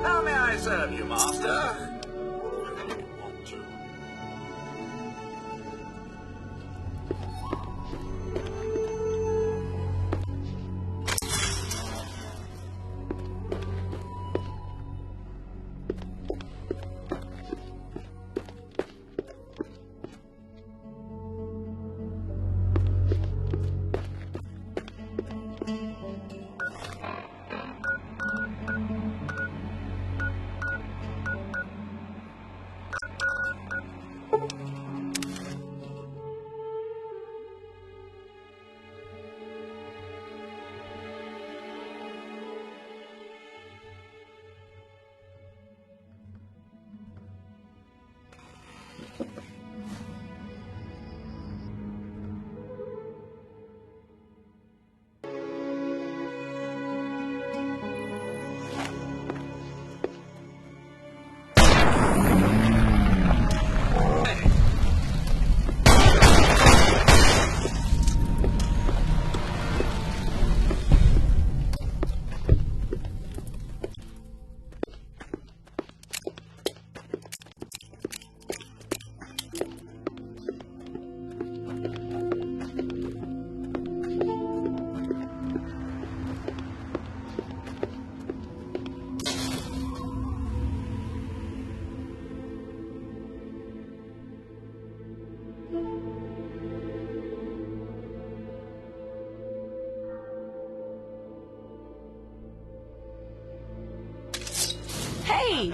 How may I serve you, master? Hey!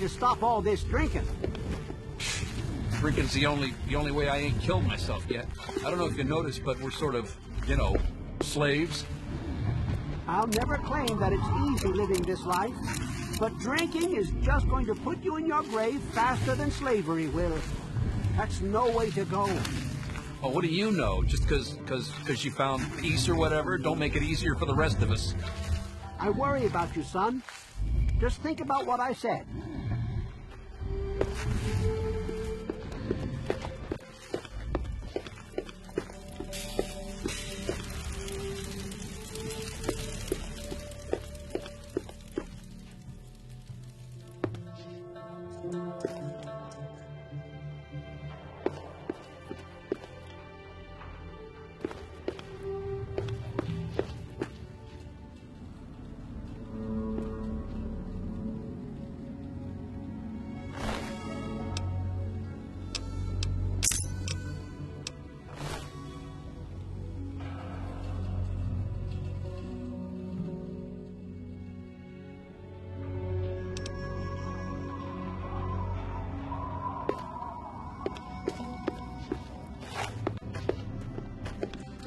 to stop all this drinking. Drinking's the only way I ain't killed myself yet. I don't know if you noticed, but we're sort of, slaves. I'll never claim that it's easy living this life, but drinking is just going to put you in your grave faster than slavery will. That's no way to go. Oh, what do you know? Just because you found peace or whatever, don't make it easier for the rest of us. I worry about you, son. Just think about what I said.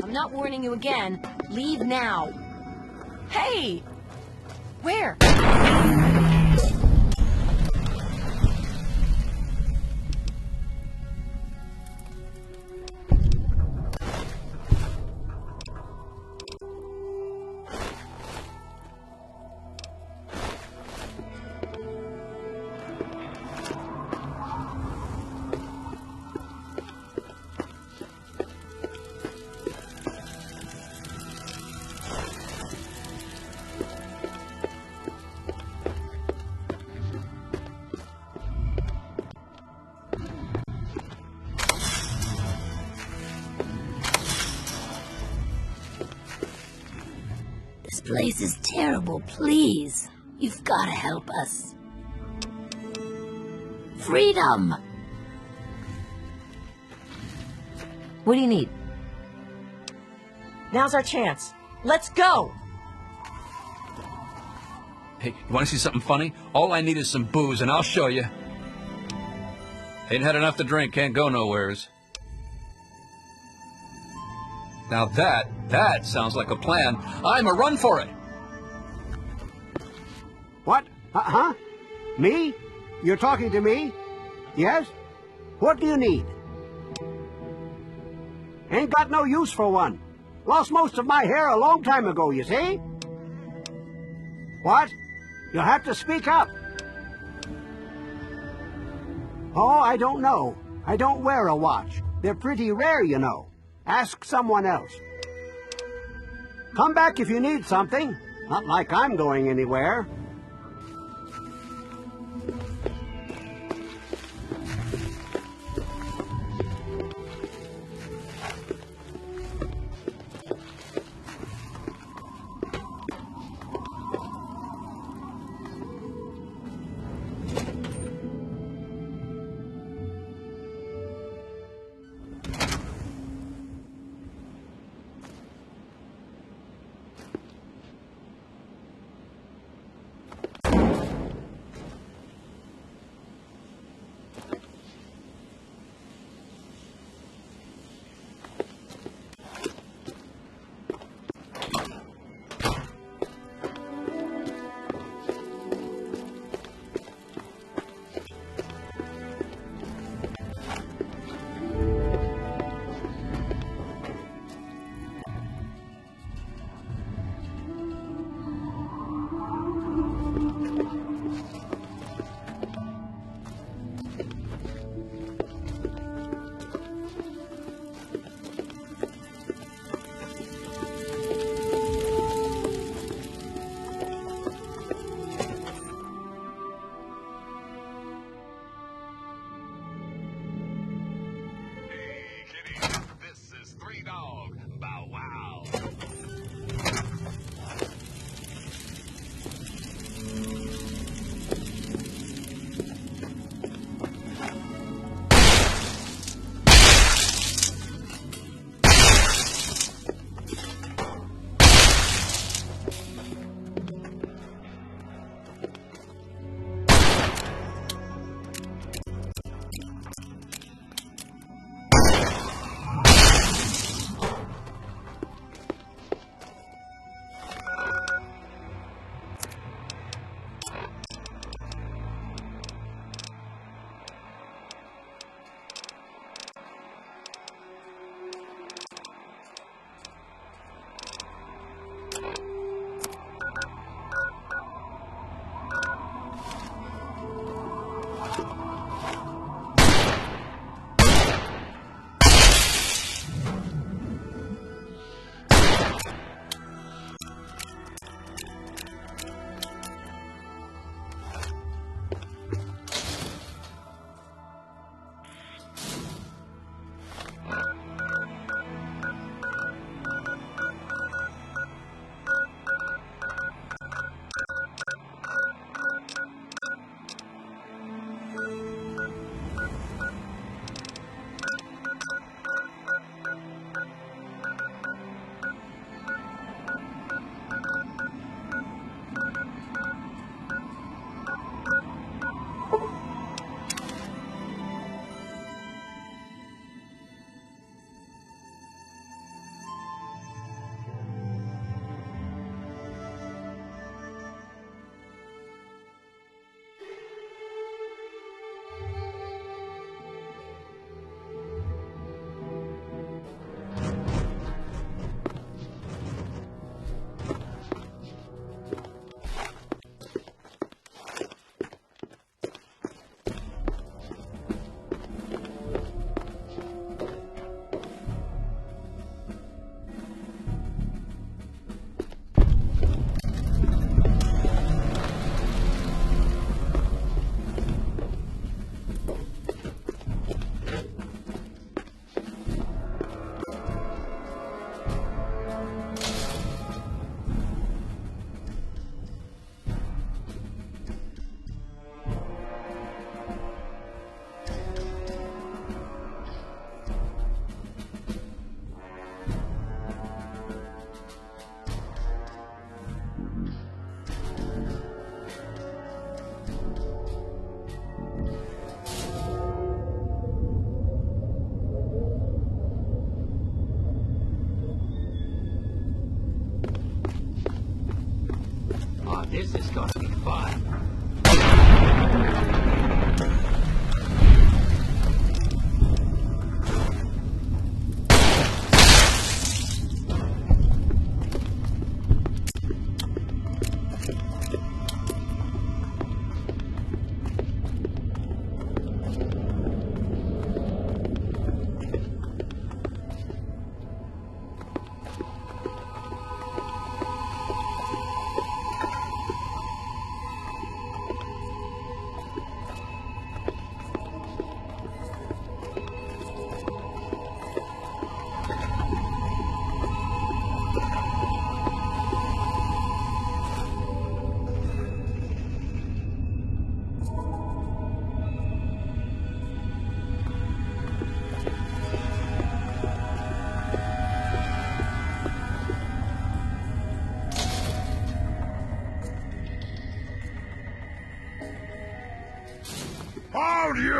I'm not warning you again. Leave now. Hey! Where? This place is terrible. Please, you've got to help us. Freedom! What do you need? Now's our chance. Let's go! Hey, you want to see something funny? All I need is some booze, and I'll show you. Ain't had enough to drink, can't go nowheres. Now that sounds like a plan. I'm a run for it. What? Huh? Me? You're talking to me? Yes? What do you need? Ain't got no use for one. Lost most of my hair a long time ago, you see? What? You'll have to speak up. Oh, I don't know. I don't wear a watch. They're pretty rare, you know. Ask someone else. Come back if you need something. Not like I'm going anywhere.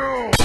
you!